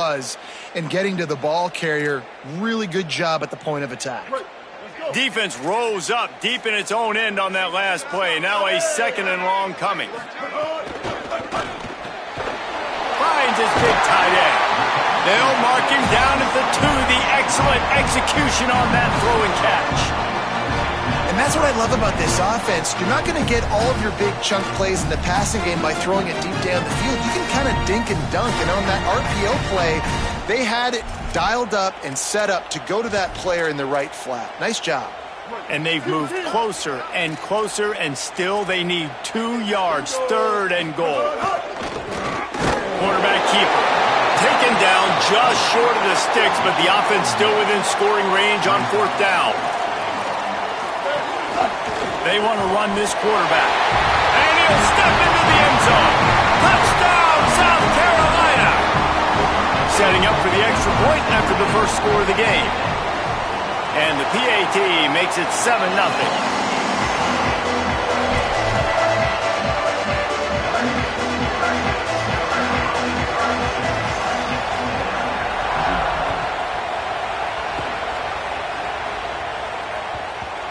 was in getting to the ball carrier. Really good job at the point of attack. Defense rose up deep in its own end on that last play. Now a 2nd and long coming. Finds his big tight end. They'll mark him down at the 2. The excellent execution on that throw and catch. And that's what I love about this offense. You're not going to get all of your big chunk plays in the passing game by throwing it deep down the field. You can kind of dink and dunk. And on that RPO play, they had it dialed up and set up to go to that player in the right flat. Nice job. And they've moved closer and closer, and still they need 2 yards, 3rd and goal. Quarterback keeper. Taken down just short of the sticks, but the offense still within scoring range on 4th down. They want to run this quarterback. And he'll step into the end zone. Touchdown, South Carolina! Setting up for the extra point after the first score of the game. And the PAT makes it 7-0.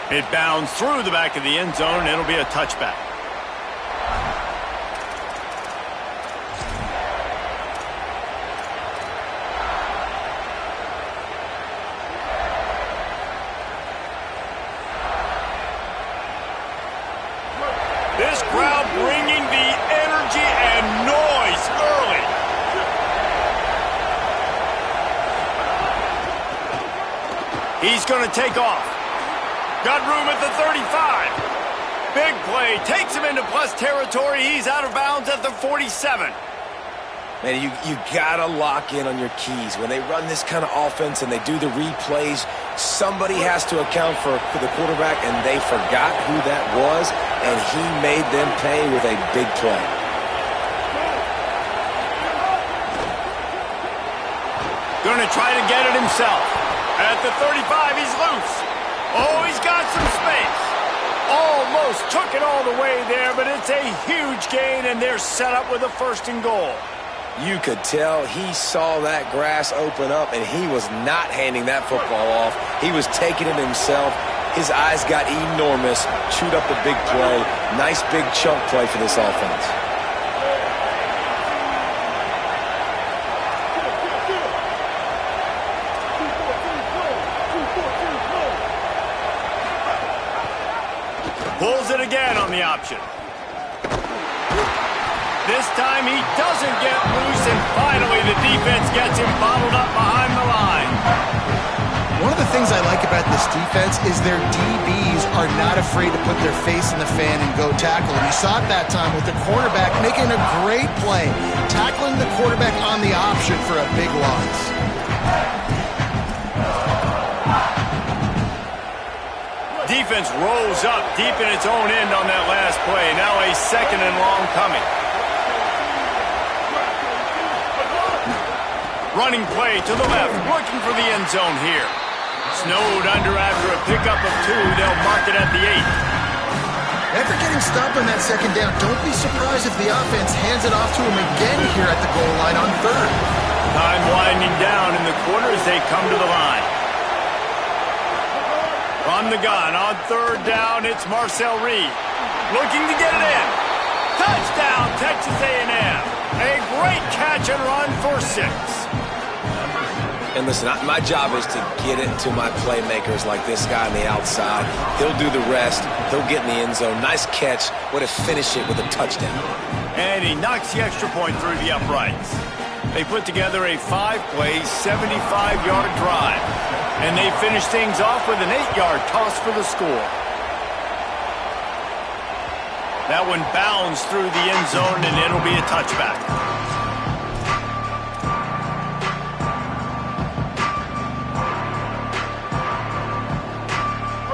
It bounds through the back of the end zone, and it'll be a touchback. This crowd bringing the energy and noise early. He's going to take off. Got room at the 35. Big play. Takes him into plus territory. He's out of bounds at the 47. Man, you got to lock in on your keys. When they run this kind of offense and they do the replays, somebody has to account for the quarterback, and they forgot who that was, and he made them pay with a big play. Going to try to get it himself. At the 35, he's loose. Oh, he's got some space. Almost took it all the way there, but it's a huge gain, and they're set up with a 1st and goal. You could tell he saw that grass open up, and he was not handing that football off. He was taking it himself. His eyes got enormous, chewed up a big play. Nice big chunk play for this offense. Pulls it again on the option. This time he doesn't get loose, and finally the defense gets him bottled up behind the line. One of the things I like about this defense is their DBs are not afraid to put their face in the fan and go tackle. And you saw it that time with the quarterback making a great play, tackling the quarterback on the option for a big loss. Defense rose up deep in its own end on that last play. Now a 2nd and long coming. Running play to the left, looking for the end zone here. Snowed under after a pickup of 2. They'll mark it at the 8. After getting stopped on that 2nd down, don't be surprised if the offense hands it off to him again here at the goal line on 3rd. Time winding down in the quarter as they come to the line. On the gun, on 3rd down, it's Marcel Reed. Looking to get it in. Touchdown, Texas A&M. A great catch and run for 6. And listen, my job is to get it to my playmakers like this guy on the outside. He'll do the rest. He'll get in the end zone. Nice catch. Way to finish it with a touchdown. And he knocks the extra point through the uprights. They put together a 5-play, 75-yard drive. And they finish things off with an 8-yard toss for the score. That one bounds through the end zone, and it'll be a touchback.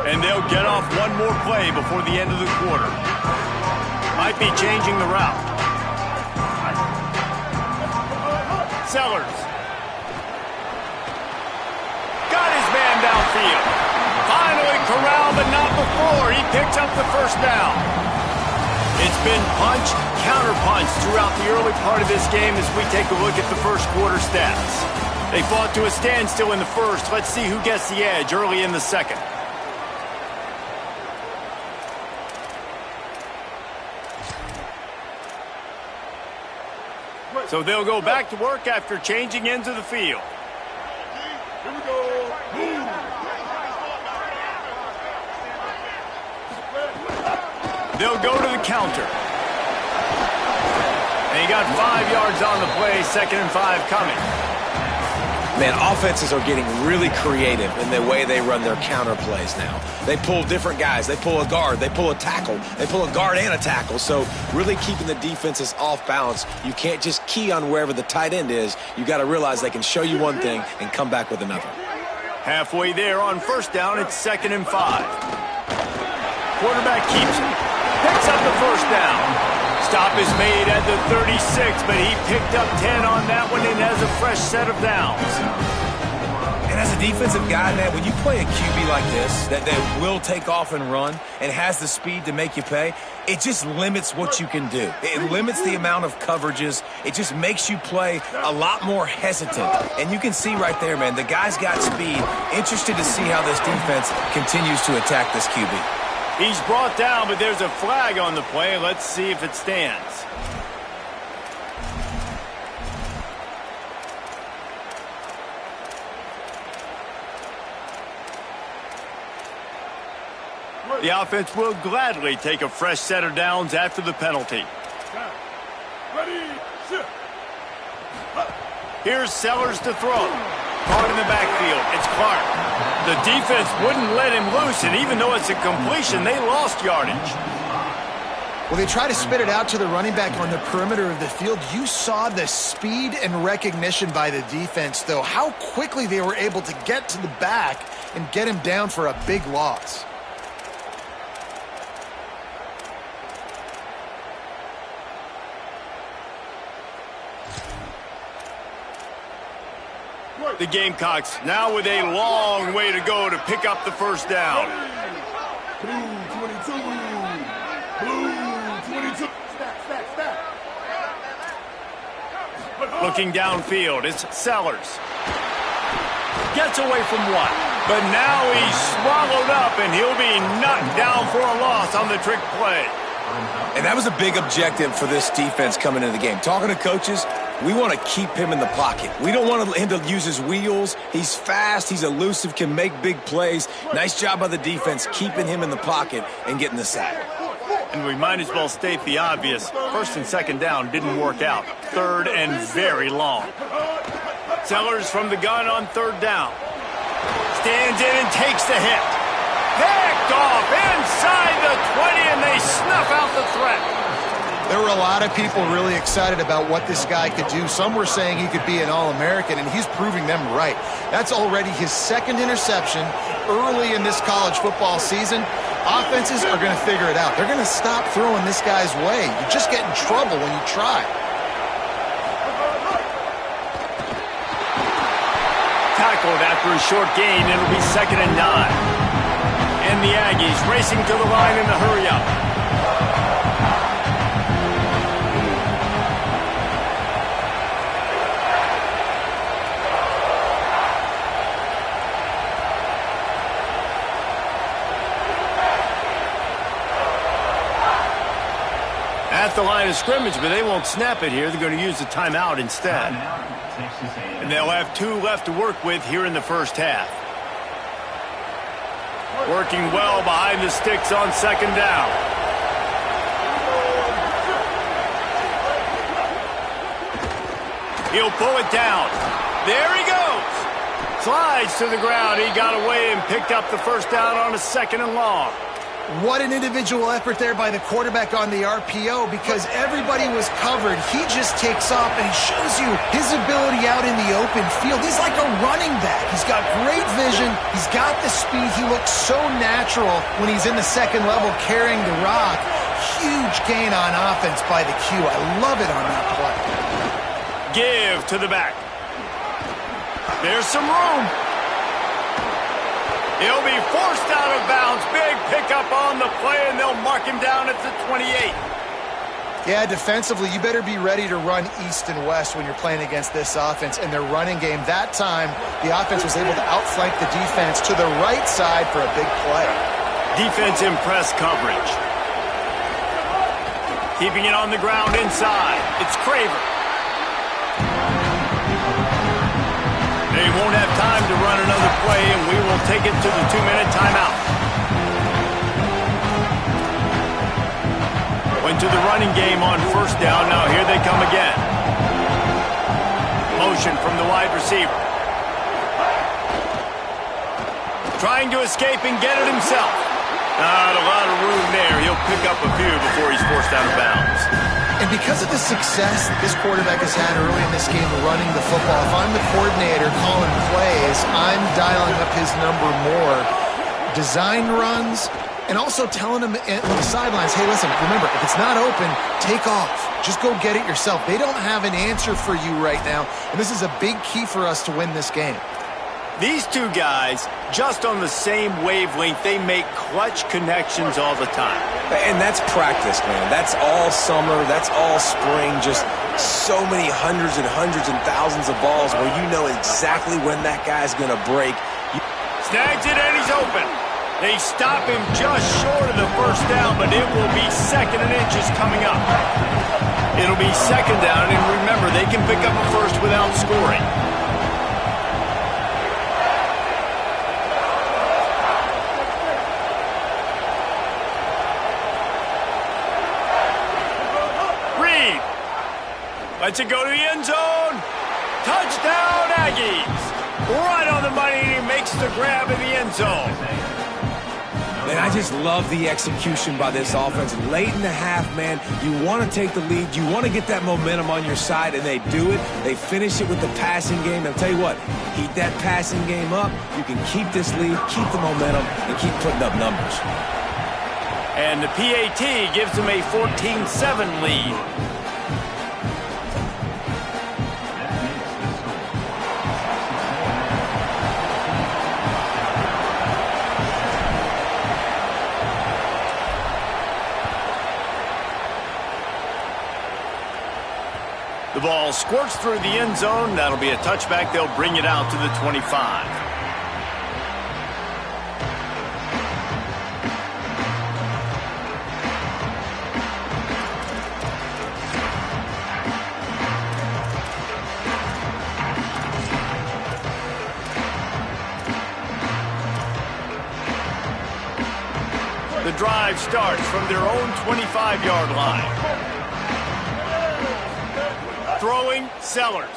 And they'll get off one more play before the end of the quarter. Might be changing the route. Sellers. Got his man downfield. Finally corralled, but not before. He picks up the 1st down. It's been punch, counter punch throughout the early part of this game as we take a look at the first quarter stats. They fought to a standstill in the first. Let's see who gets the edge early in the second. So they'll go back to work after changing into the field. Here we go. Move. They'll go to the counter. And he got 5 yards on the play, 2nd and 5 coming. Man, offenses are getting really creative in the way they run their counter plays now. They pull different guys. They pull a guard. They pull a tackle. They pull a guard and a tackle. So really keeping the defenses off balance. You can't just key on wherever the tight end is. You got to realize they can show you one thing and come back with another. Halfway there on first down, it's 2nd and 5. Quarterback keeps it. Picks up the first down. Stop is made at the 36, but he picked up 10 on that one and has a fresh set of downs. And as a defensive guy, man, when you play a QB like this, that will take off and run and has the speed to make you pay, it just limits what you can do. It limits the amount of coverages. It just makes you play a lot more hesitant. And you can see right there, man, the guy's got speed. Interested to see how this defense continues to attack this QB. He's brought down, but there's a flag on the play. Let's see if it stands. The offense will gladly take a fresh set of downs after the penalty. Ready, shift. Here's Sellers to throw. Caught in the backfield. It's Clark. The defense wouldn't let him loose, and even though it's a completion, they lost yardage. Well, they try to spit it out to the running back on the perimeter of the field. You saw the speed and recognition by the defense, though, how quickly they were able to get to the back and get him down for a big loss. The Gamecocks now with a long way to go to pick up the first down. Blue 22. Blue 22. Stack. Looking downfield, it's Sellers. Gets away from one, but now he's swallowed up, and he'll be knocked down for a loss on the trick play. And that was a big objective for this defense coming into the game. Talking to coaches, we want to keep him in the pocket. We don't want him to use his wheels. He's fast. He's elusive, can make big plays. Nice job by the defense keeping him in the pocket and getting the sack. And we might as well state the obvious. 1st and 2nd down didn't work out. 3rd and very long. Sellers from the gun on 3rd down. Stands in and takes the hit. Picked off inside the 20, and they snuff out the threat. There were a lot of people really excited about what this guy could do. Some were saying he could be an All-American, and he's proving them right. That's already his 2nd interception early in this college football season. Offenses are going to figure it out. They're going to stop throwing this guy's way. You just get in trouble when you try. Tackled after a short gain, it'll be 2nd and 9. And the Aggies racing to the line in the hurry-up. At the line of scrimmage, but they won't snap it here. They're going to use the timeout instead. And they'll have 2 left to work with here in the first half. Working well behind the sticks on 2nd down. He'll pull it down. There he goes. Slides to the ground. He got away and picked up the first down on a 2nd and long. What an individual effort there by the quarterback on the RPO, because everybody was covered. He just takes off, and he shows you his ability out in the open field. He's like a running back. He's got great vision. He's got the speed. He looks so natural when he's in the 2nd level carrying the rock. Huge gain on offense by the Q. I love it on that play. Give to the back. There's some room. He'll be forced out of bounds. Big pickup on the play, and they'll mark him down at the 28. Yeah, defensively, you better be ready to run east and west when you're playing against this offense. And their running game, that time, the offense was able to outflank the defense to the right side for a big play. Defense in press coverage. Keeping it on the ground inside. It's Craver. They won't have time to run another play, and we will take it to the 2-minute timeout. Went to the running game on first down. Now here they come again. Motion from the wide receiver. Trying to escape and get it himself. Not a lot of room there. He'll pick up a few before he's forced out of bounds. And because of the success that this quarterback has had early in this game running the football, if I'm the coordinator calling plays, I'm dialing up his number more. Design runs, and also telling him on the sidelines, hey, listen, remember, if it's not open, take off. Just go get it yourself. They don't have an answer for you right now, and this is a big key for us to win this game. These two guys, just on the same wavelength, they make clutch connections all the time. And that's practice, man. That's all summer. That's all spring. Just so many hundreds and thousands of balls where you know exactly when that guy's going to break. Snags it, and he's open. They stop him just short of the first down, but it will be 2nd and inches coming up. It'll be 2nd down, and remember, they can pick up a first without scoring. Reed lets it go to the end zone. Touchdown, Aggies. Right on the money, and he makes the grab in the end zone. Man, I just love the execution by this offense. Late in the half, man, you want to take the lead. You want to get that momentum on your side, and they do it. They finish it with the passing game. I'll tell you what, keep that passing game up. You can keep this lead, keep the momentum, and keep putting up numbers. And the PAT gives them a 14-7 lead. The ball squirts through the end zone. That'll be a touchback. They'll bring it out to the 25. The drive starts from their own 25-yard line. Throwing, Sellers.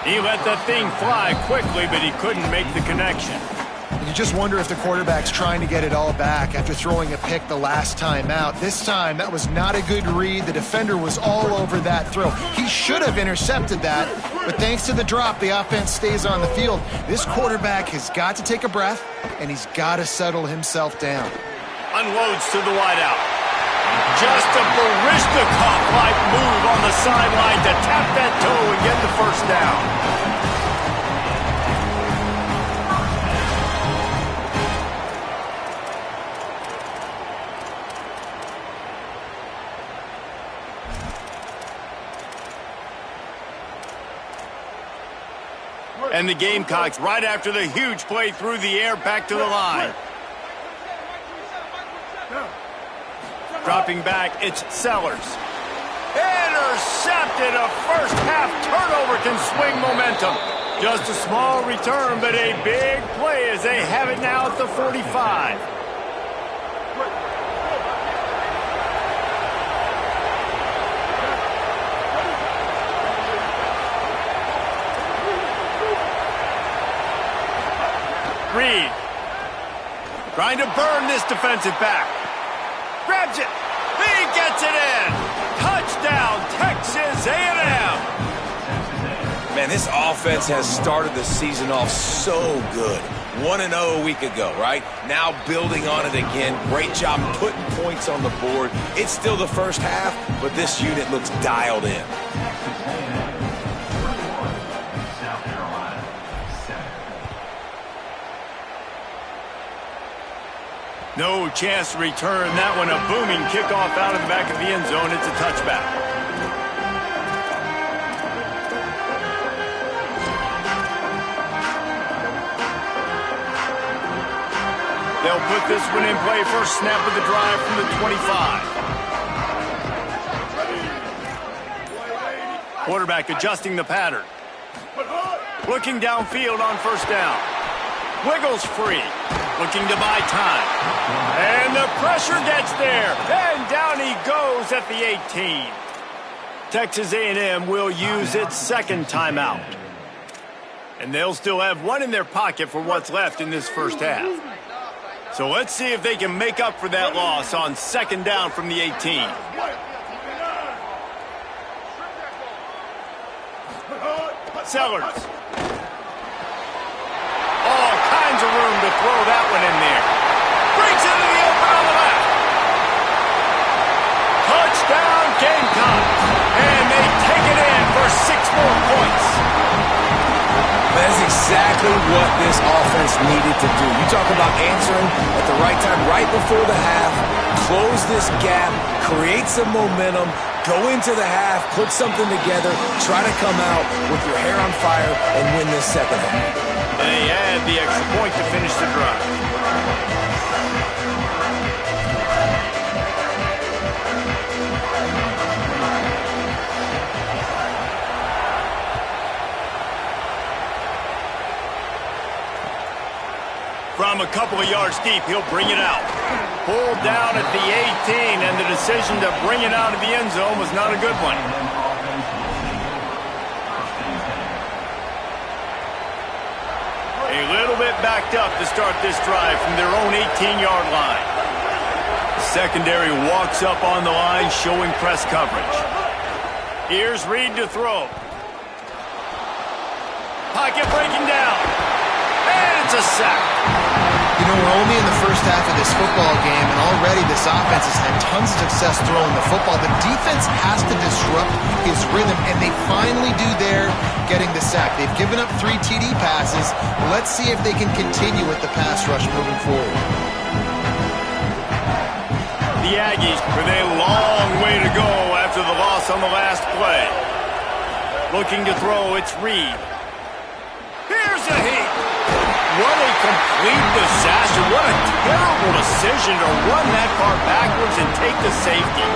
He let that thing fly quickly, but he couldn't make the connection. You just wonder if the quarterback's trying to get it all back after throwing a pick the last time out. This time, that was not a good read. The defender was all over that throw. He should have intercepted that, but thanks to the drop, the offense stays on the field. This quarterback has got to take a breath, and he's got to settle himself down. Unloads to the wideout. Just a Baryshnikov-like move on the sideline to tap that toe and get the first down. And the Gamecocks, right after the huge play through the air, back to the line. Dropping back, it's Sellers. Intercepted. A first-half turnover can swing momentum. Just a small return, but a big play as they have it now at the 45. Reed trying to burn this defensive back. Grabs it. He gets it in. Touchdown, Texas A&M. Man, this offense has started the season off so good. 1-0 a week ago, right? Now building on it again. Great job putting points on the board. It's still the first half, but this unit looks dialed in. No chance to return that one. A booming kickoff out of the back of the end zone. It's a touchback. They'll put this one in play. First snap of the drive from the 25. Quarterback adjusting the pattern. Looking downfield on first down. Wiggles free. Looking to buy time. And the pressure gets there. And down he goes at the 18. Texas A&M will use its second timeout. And they'll still have one in their pocket for what's left in this first half. So let's see if they can make up for that loss on second down from the 18. Sellers. All kinds of room to throw that one in there. Breaks into the open on the left. Touchdown Gamecocks. And they take it in for 6 more points. That's exactly what this offense needed to do. You talk about answering at the right time, right before the half, close this gap, create some momentum, go into the half, put something together, try to come out with your hair on fire and win this second half. They add the extra point to finish the drive. From a couple of yards deep, he'll bring it out. Pulled down at the 18, and the decision to bring it out of the end zone was not a good one. A little bit backed up to start this drive from their own 18-yard line. The secondary walks up on the line, showing press coverage. Here's Reed to throw. Pocket breaking down. And it's a sack. You know, we're only in the first half of this football game, and already this offense has had tons of success throwing the football. The defense has to disrupt his rhythm, and they finally do there, getting the sack. They've given up 3 TD passes. Let's see if they can continue with the pass rush moving forward. The Aggies with a long way to go after the loss on the last play. Looking to throw, it's Reed. Here's a heat. What a complete disaster. What a terrible decision to run that car backwards and take the safety.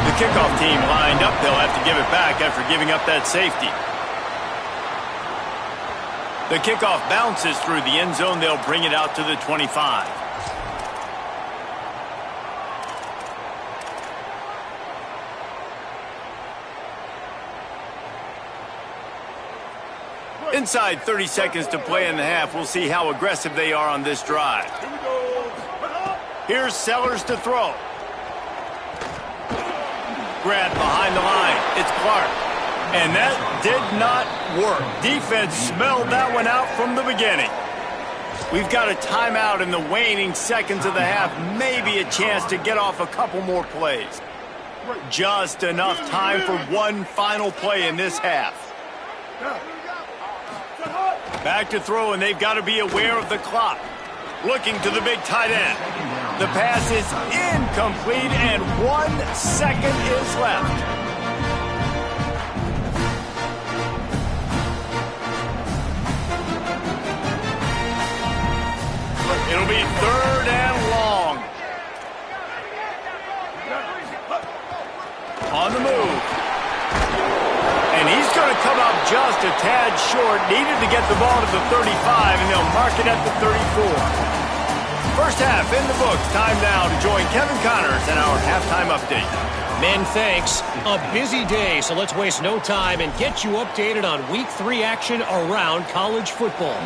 The kickoff team lined up. They'll have to give it back after giving up that safety. The kickoff bounces through the end zone. They'll bring it out to the 25. Inside 30 seconds to play in the half. We'll see how aggressive they are on this drive. Here's Sellers to throw. Grab behind the line. It's Clark. And that did not work. Defense smelled that one out from the beginning. We've got a timeout in the waning seconds of the half. Maybe a chance to get off a couple more plays. Just enough time for one final play in this half. Back to throw, and they've got to be aware of the clock. Looking to the big tight end. The pass is incomplete, and 1 second is left. It'll be 3rd and long. On the move. And he's going to come up just a tad short. Needed to get the ball to the 35, and they'll mark it at the 34. First half in the books. Time now to join Kevin Connors in our halftime update. Men, thanks. A busy day, so let's waste no time and get you updated on Week 3 action around college football.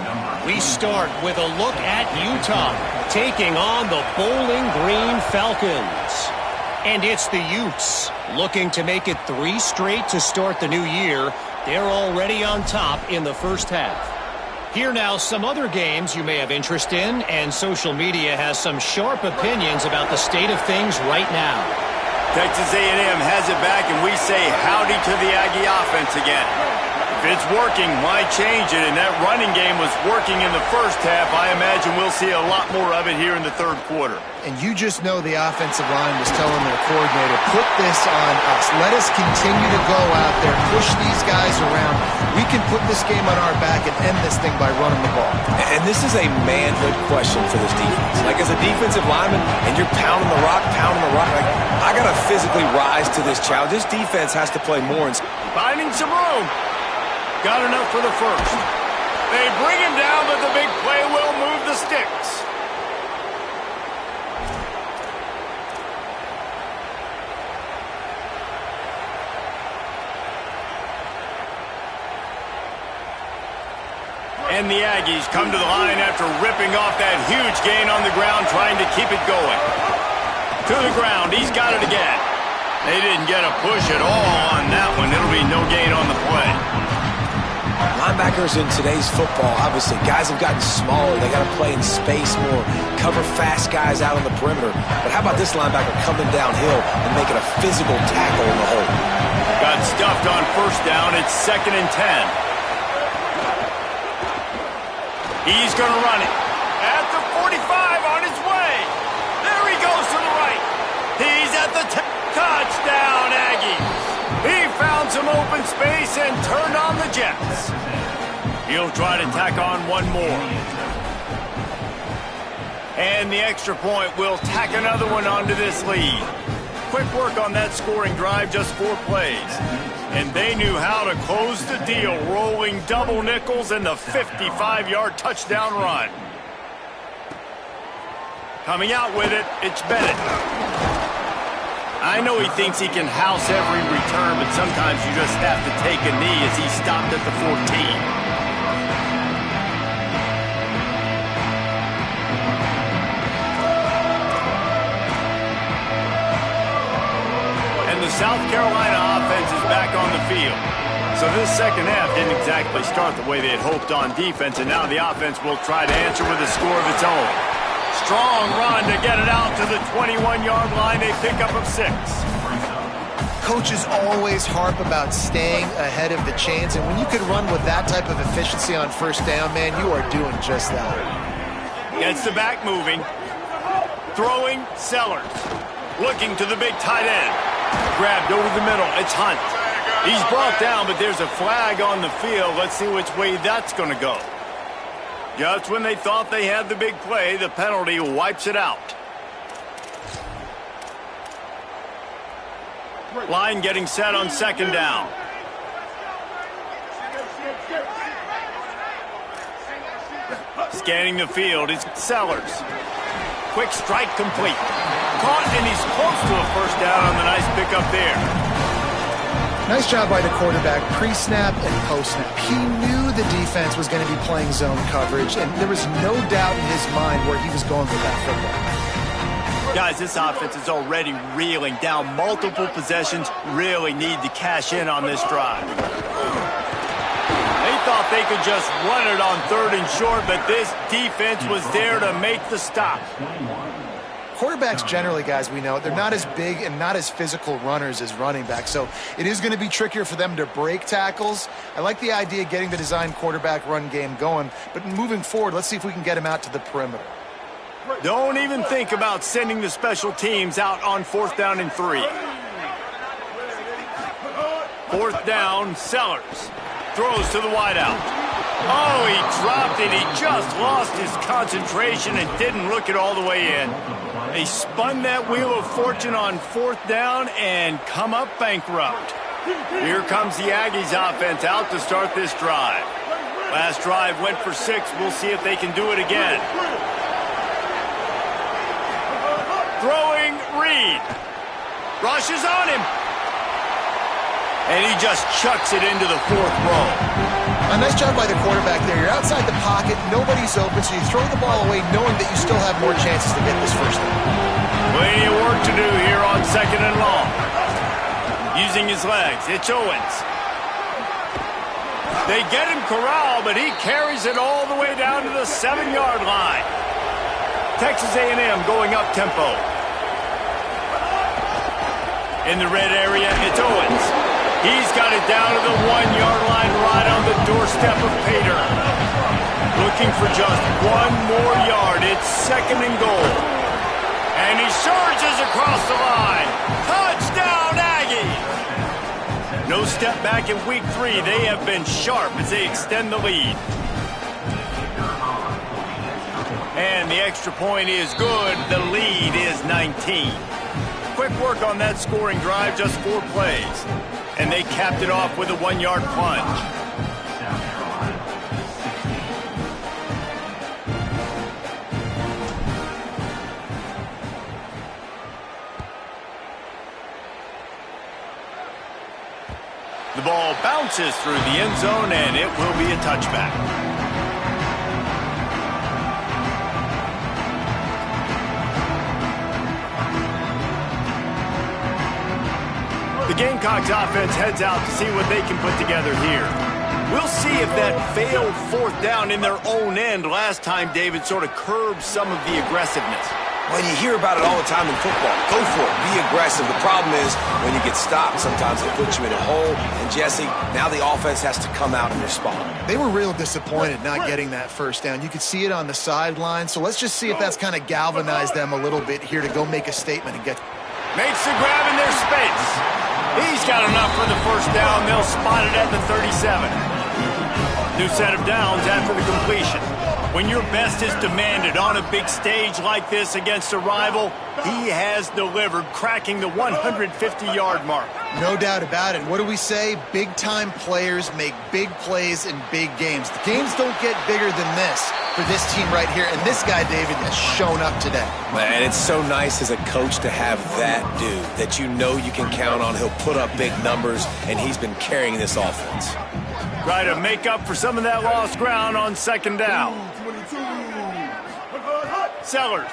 We start with a look at Utah taking on the Bowling Green Falcons. And it's the Utes looking to make it 3 straight to start the new year. They're already on top in the first half. Here now, some other games you may have interest in, and social media has some sharp opinions about the state of things right now. Texas A&M has it back, and we say howdy to the Aggie offense again. If it's working, why change it? And that running game was working in the first half. I imagine we'll see a lot more of it here in the third quarter. And you just know the offensive line was telling their coordinator, put this on us. Let us continue to go out there, push these guys around. We can put this game on our back and end this thing by running the ball. And this is a manhood question for this defense. Like, as a defensive lineman, and you're pounding the rock, like, I got to physically rise to this challenge. This defense has to play more. Finding some room. Got enough for the first. They bring him down, but the big play will move the sticks. And the Aggies come to the line after ripping off that huge gain on the ground, trying to keep it going. To the ground, he's got it again. They didn't get a push at all on that one. It'll be no gain on the play. Linebackers in today's football, obviously, guys have gotten smaller. They got to play in space more, cover fast guys out on the perimeter. But how about this linebacker coming downhill and making a physical tackle in the hole? Got stuffed on first down. It's 2nd and 10. He's going to run it. At the 45, on his way. There he goes to the right. He's at the touchdown, Aggies. He found some open space and turned on the Jets. He'll try to tack on one more. And the extra point will tack another one onto this lead. Quick work on that scoring drive, just 4 plays. And they knew how to close the deal, rolling double nickels and the 55-yard touchdown run. Coming out with it, it's Bennett. I know he thinks he can house every return, but sometimes you just have to take a knee as he stopped at the 14. The South Carolina offense is back on the field. So this second half didn't exactly start the way they had hoped on defense, and now the offense will try to answer with a score of its own. Strong run to get it out to the 21-yard line. They pick up of 6. Coaches always harp about staying ahead of the chains, and when you can run with that type of efficiency on first down, man, you are doing just that. Gets the back moving. Throwing, Sellers. Looking to the big tight end. Grabbed over the middle. It's Hunt. He's brought down, but there's a flag on the field. Let's see which way that's going to go. Just when they thought they had the big play, the penalty wipes it out. Line getting set on 2nd down. Scanning the field is Sellers. Quick strike complete. Caught, and he's close to a first down on the nice pickup there. Nice job by the quarterback, pre-snap and post-snap. He knew the defense was going to be playing zone coverage, and there was no doubt in his mind where he was going with that football. Guys, this offense is already reeling down multiple possessions. Really need to cash in on this drive. They thought they could just run it on 3rd and short, but this defense was there to make the stop. Quarterbacks generally, guys, we know, they're not as big and not as physical runners as running backs, so it is going to be trickier for them to break tackles. I like the idea of getting the design quarterback run game going, but moving forward, let's see if we can get him out to the perimeter. Don't even think about sending the special teams out on 4th down and 3. 4th down, Sellers. Throws to the wideout. Oh, he dropped it. He just lost his concentration and didn't look it all the way in. They spun that wheel of fortune on 4th down and come up bankrupt. Here comes the Aggies offense out to start this drive. Last drive went for 6. We'll see if they can do it again. Throwing, Reed. Rushes on him. And he just chucks it into the 4th row. A nice job by the quarterback there. You're outside the pocket, nobody's open, so you throw the ball away knowing that you still have more chances to get this first down. Plenty of work to do here on 2nd and long. Using his legs, it's Owens. They get him corralled, but he carries it all the way down to the 7-yard line. Texas A&M going up tempo. In the red area, it's Owens. He's got it down to the 1-yard line right on the doorstep of Pater. Looking for just one more yard. It's 2nd and goal. And he surges across the line. Touchdown, Aggies! No step back in week 3. They have been sharp as they extend the lead. And the extra point is good. The lead is 19. Quick work on that scoring drive, just 4 plays. And they capped it off with a 1-yard plunge. The ball bounces through the end zone, and it will be a touchback. The Gamecocks offense heads out to see what they can put together here. We'll see if that failed 4th down in their own end last time, David, sort of curbed some of the aggressiveness. Well, you hear about it all the time in football. Go for it. Be aggressive. The problem is when you get stopped, sometimes they put you in a hole. And, Jesse, now the offense has to come out and respond. They were real disappointed not getting that 1st down. You could see it on the sideline. So let's just see if that's kind of galvanized them a little bit here to go make a statement and get... Makes the grab in their space. He's got enough for the 1st down. They'll spot it at the 37. New set of downs after the completion. When your best is demanded on a big stage like this against a rival, he has delivered, cracking the 150-yard mark. No doubt about it. What do we say? Big-time players make big plays in big games. The games don't get bigger than this for this team right here, and this guy, David, has shown up today. Man, it's so nice as a coach to have that dude that you know you can count on. He'll put up big numbers, and he's been carrying this offense. Try to make up for some of that lost ground on 2nd down. Sellers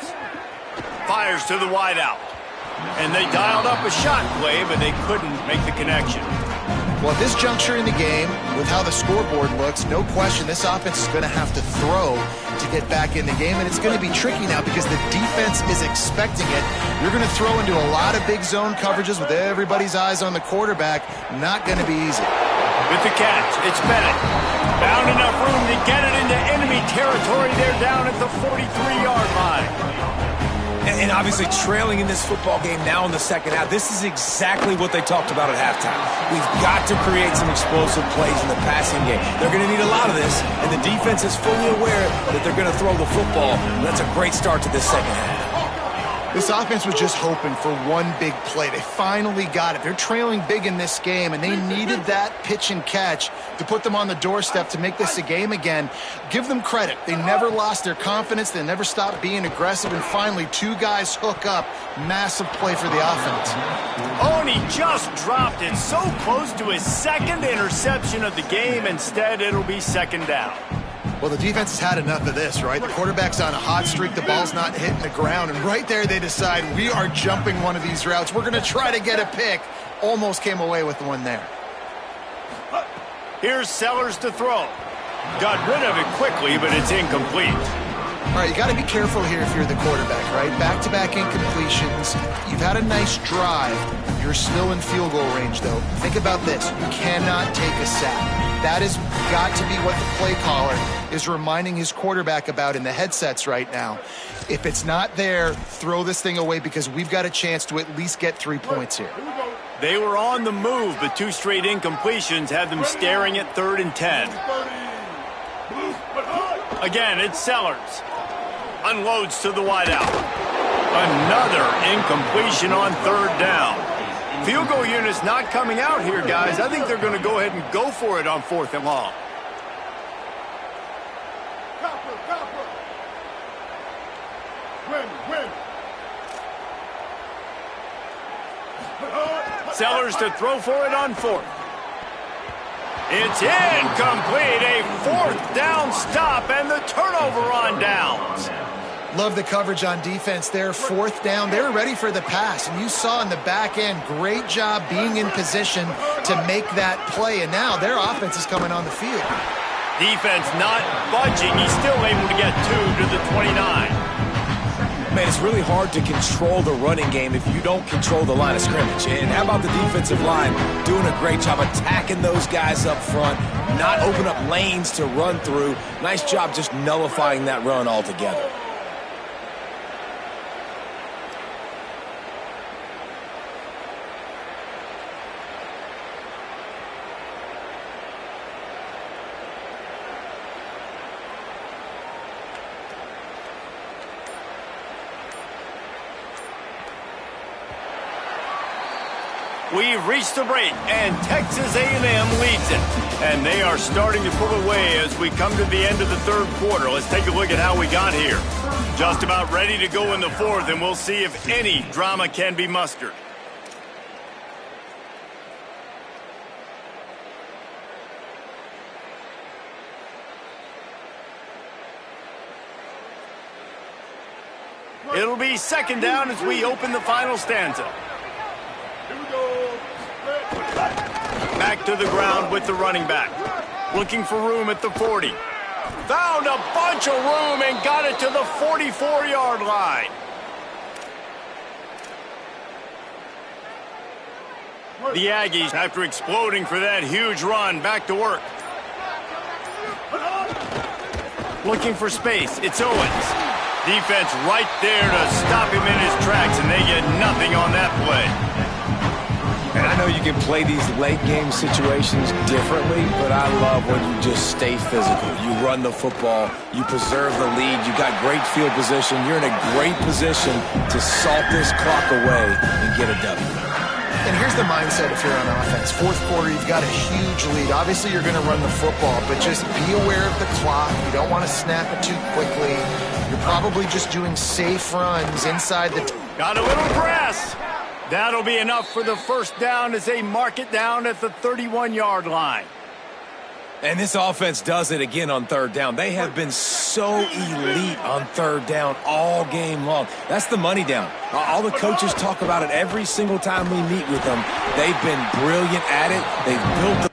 fires to the wideout. And they dialed up a shot play, but they couldn't make the connection. Well, at this juncture in the game, with how the scoreboard looks, no question this offense is going to have to throw to get back in the game, and it's going to be tricky now because the defense is expecting it. You're going to throw into a lot of big zone coverages with everybody's eyes on the quarterback. Not going to be easy. With the catch, it's Bennett. Found enough room to get it into enemy territory. They're down at the 43-yard line. And obviously trailing in this football game now in the 2nd half. This is exactly what they talked about at halftime. We've got to create some explosive plays in the passing game. They're going to need a lot of this, and the defense is fully aware that they're going to throw the football. And that's a great start to this 2nd half. This offense was just hoping for one big play. They finally got it. They're trailing big in this game, and they needed that pitch and catch to put them on the doorstep to make this a game again. Give them credit. They never lost their confidence. They never stopped being aggressive, and finally 2 guys hook up. Massive play for the offense. Oh, and he just dropped it so close to his 2nd interception of the game. Instead, it'll be 2nd down. Well, the defense has had enough of this, right? The quarterback's on a hot streak. The ball's not hitting the ground. And right there, they decide, we are jumping one of these routes. We're going to try to get a pick. Almost came away with one there. Here's Sellers to throw. Got rid of it quickly, but it's incomplete. All right, you got to be careful here if you're the quarterback, right? Back-to-back incompletions. You've had a nice drive. You're still in field goal range, though. Think about this. You cannot take a sack. That has got to be what the play caller is reminding his quarterback about in the headsets right now. If it's not there, throw this thing away because we've got a chance to at least get 3 points here. They were on the move, but 2 straight incompletions had them staring at 3rd and 10. Again, it's Sellers. Unloads to the wideout. Another incompletion on 3rd down. Field goal unit's not coming out here, guys. I think they're going to go ahead and go for it on 4th and long. Sellers to throw for it on 4th. It's incomplete. A 4th down stop and the turnover on downs. Love the coverage on defense there. 4th down. They were ready for the pass. And you saw in the back end, great job being in position to make that play. And now their offense is coming on the field. Defense not budging. He's still able to get 2 to the 29. Man, it's really hard to control the running game if you don't control the line of scrimmage. And how about the defensive line doing a great job attacking those guys up front, not open up lanes to run through. Nice job just nullifying that run altogether. We've reached the break, and Texas A&M leads it. And they are starting to pull away as we come to the end of the third quarter. Let's take a look at how we got here. Just about ready to go in the fourth, and we'll see if any drama can be mustered. It'll be second down as we open the final stanza. Back to the ground with the running back. Looking for room at the 40. Found a bunch of room and got it to the 44-yard line. The Aggies, after exploding for that huge run, back to work. Looking for space. It's Owens. Defense right there to stop him in his tracks, and they get nothing on that play. And I know you can play these late game situations differently, but I love when you just stay physical. You run the football, you preserve the lead, you got great field position, you're in a great position to salt this clock away and get a W. And here's the mindset if you're on offense. Fourth quarter, you've got a huge lead. Obviously, you're going to run the football, but just be aware of the clock. You don't want to snap it too quickly. You're probably just doing safe runs inside the... Got a little press. That'll be enough for the first down as they mark it down at the 31-yard line. And this offense does it again on third down. They have been so elite on third down all game long. That's the money down. All the coaches talk about it every single time we meet with them. They've been brilliant at it. They've built